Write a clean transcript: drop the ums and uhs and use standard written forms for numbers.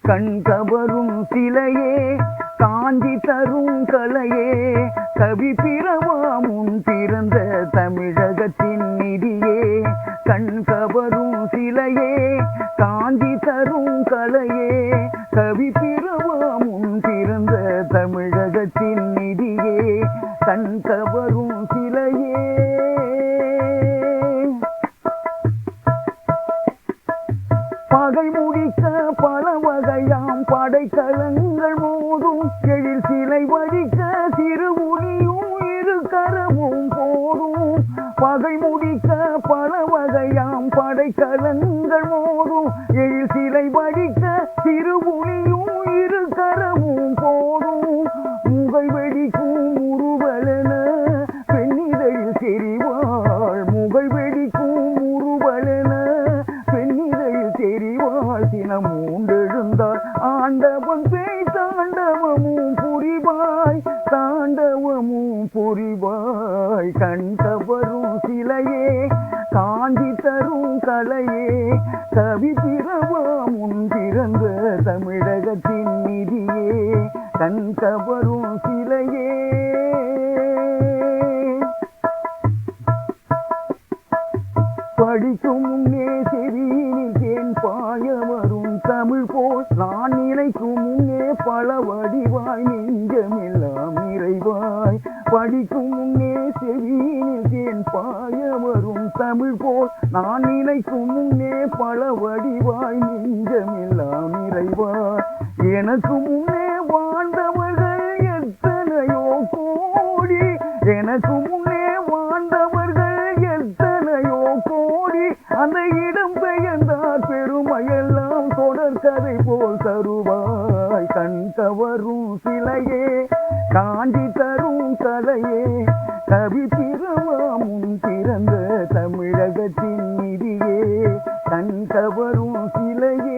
கண் கவரும் சிலையே காஞ்சி தரும் கலையே கவி பிறவா முன் பிறந்த தமிழகத்தின் நிதியே கண் கவரும் சிலையே காஞ்சி தரும் கலையே கவி பிறவா முன் பிறந்த தமிழகத்தின் நிதியே கண் கவரும் சிலையே பகை முடிக்க பல வகையாம் படைக்கலங்கள் மோதும் எழில் சிலை வடிக்க சிறு ஒளியும் இரு கரமும் போதும் பகை முடிக்க பல வகையாம் படைக்கலங்கள் மோதும் எழில் சிலை வடிக்க சிறு ஒளியும் இரு கரமும் போதும் முகை வெடிக்கும் உருவலென பெண்ணிதழில் தெரிவாள் முகை வெடிக்கும் உருவலென பெண்ணிதழில் தெரிவாள் தினம் மூண்டெழுந்தாள் ஆண்டவன் பேய் தாண்டவமும் புரிவாய் தாண்டவமும் புரிவாய் கண் கவரும் சிலையே காஞ்சி தரும் கலையே கவி பிறவா முன் பிறந்த தமிழகத்தின் நிதியே கண் கவரும் சிலையே படிக்கும் முன்னே செவியினில் தேன் பாய வரும் தமிழ் போல் நான் நினைக்கும் முன்னே பல வடிவாய் நெஞ்சமெல்லாம் நிறைவாய் படிக்கும் முன்னே செவியினில் தேன் பாய வரும் தமிழ் போல் நான் நினைக்கும் முன்னே பல வடிவாய் நெஞ்சமெல்லாம் நிறைவாய் எனக்கு முன்னே வாழ்ந்தவர்கள் எத்தனையோ கோடி எனக்கு முன்னே வாழ்ந்தவர்கள் எத்தனையோ கோடி அந்த இடம் பெயர்ந்தார் பெருமையெல்லாம் தொடர் கதை போல் தருவாய் கண் கவரும் சிலையே காஞ்சி தரும் கலையே கவி பிறவா முன் பிறந்த தமிழகத்தின் நிதியே கண் கவரும் சிலையே